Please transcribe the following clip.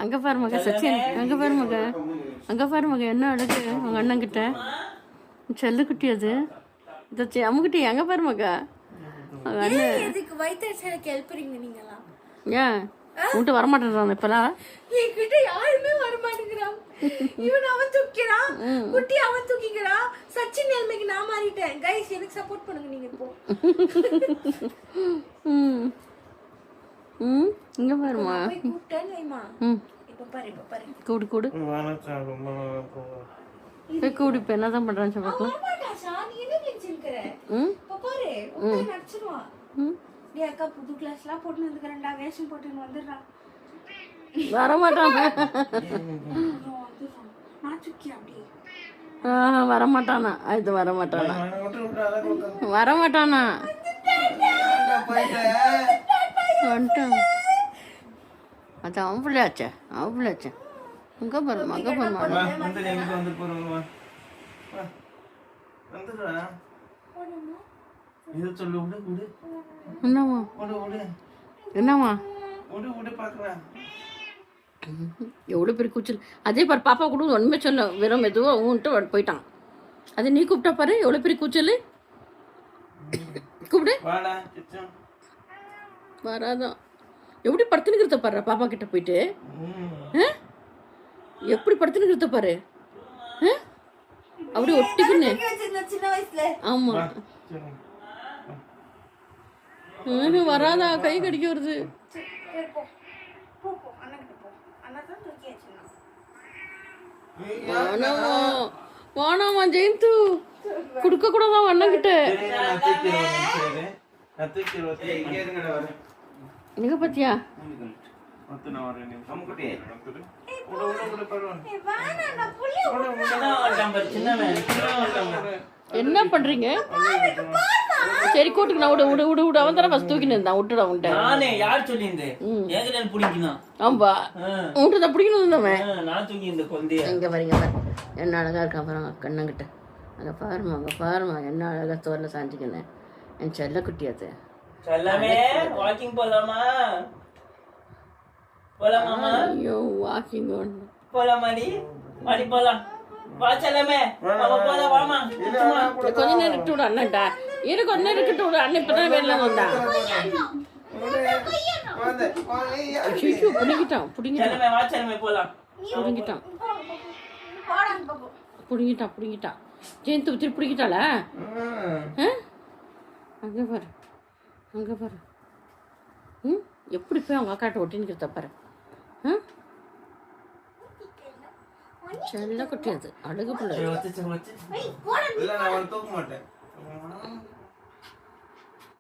அங்கே பாரு மக சச்சின், அங்கே பாரு மக, அங்கே பாரு மக என்ன அழகு உங்கள் அண்ணங்கிட்ட. செல்லக்குட்டி அது இந்த அம்முக்குட்டி அங்கே பாரு மக. அவங்க அண்ணன் இதுக்கு வயிற்று எழுப்புறீங்க நீங்களா? ஏன் உன்ட்டு வரமாட்டேன்றான் இப்பெல்லாம்? என்கிட்ட யாருமே வரமாட்டேங்கிறான். இவன் அவன் தூக்கிறான், குட்டி அவன் தூக்கிக்கிறான். சச்சின் நிலைமைக்கு நான் மாறிட்டேன். கைஸ் எனக்கு சப்போர்ட் பண்ணுங்க நீங்க இப்போ. இங்க பாருமா, கூப்பிட்டேன் வைமா. இப்ப பாரு கூடு கூடு கூடு. இப்ப என்னதான் பண்றான்னு சொல்லுங்க. நீ என்ன நினைச்சிருக்கிற? இப்ப பாரு நடிச்சிருவான். நீ அக்கா புது கிளாஸ்லாம் போட்டு வந்துக்கிறேன்டா, வேஷம் போட்டுன்னு வந்துடுறான். வரமாட்டான், வரமாட்டானா? அது வரமாட்டானா, வரமாட்டானா? வந்துட்டான். அது அவன் பிள்ளையாச்சே, அவன் பிள்ளையாச்சே. அங்கே பாருமா, அங்கே பாருமா. என்னம்மா என்னம்மா எவ்வளோ பெரிய கூச்சல். அதே பாரு பாப்பா கூட ஒன்றுமே சொல்ல, வெறும் மெதுவாக ஊன்ட்டு போயிட்டான். அது நீ கூப்பிட்டா பாரு எவ்வளோ பெரிய கூச்சல். கூப்பிடு. வராதான். எப்படி படுத்துனுக்கிறத பாரு பாப்பா கிட்ட போயிட்டு. எப்படி படுத்துனுக்கிறத பாரு. அப்படி ஒட்டிக்குன்னு. ஆமா வராதா, கை கடிக்க வருது. வானாமா ஜெயந்து குடுக்க கூடாதான் அண்ணன் கிட்ட. எங்க பாத்தியா என்ன பண்றீங்க? சரி கூட்டுக்கு நான் விடு விடு விடு. அவன் தானே ஃபர்ஸ்ட் தூக்கின்னு இருந்தான். விட்டுடா உன்ட்ட. நானே யார் சொல்லியிருந்தேன்? ஏகனல் புடிக்கணும். ஆம்பா உன்ட்ட தான் பிடிக்கணும் இருந்தவன். நான் தூக்கி இந்த கொந்தைய. எங்க பாருங்க பாரு என்ன அழகா இருக்கான் பாருங்க கண்ணங்கிட்ட. அங்கே பாருமா, அங்கே பாருமா என்ன அழகா தோல்ல சாஞ்சிக்கினேன். என் செல்ல குட்டி அது. செல்லமே வாக்கிங் போலாமா? போலாமா? ஐயோ வாக்கிங் போலாமாடி? மாடி போலாம். வா செல்லமே, போலாம் வாமா. கொஞ்ச நேரம் இட்டு விடு அண்ணன்டா. இரு கொஞ்ச நேரம் இட்டு விடு. அண்ணன் இப்பதான் வெளில வந்தான். புடிங்கிட்டான் புடிங்கிட்டான். வா செல்லமே போலாம். புடிங்கிட்டான் புடிங்கிட்டான் புடிங்கிட்டான். ஜெயந்தி திருப்பி பிடிக்கிட்டாள. அங்கே பாரு, அங்கே பாரு. எப்படி போய் அவங்க அக்காட்ட ஒட்டின்னு பாரு. செல்ல குட்டி அது, அழகு பிள்ளை. தூக்க மாட்டேன்.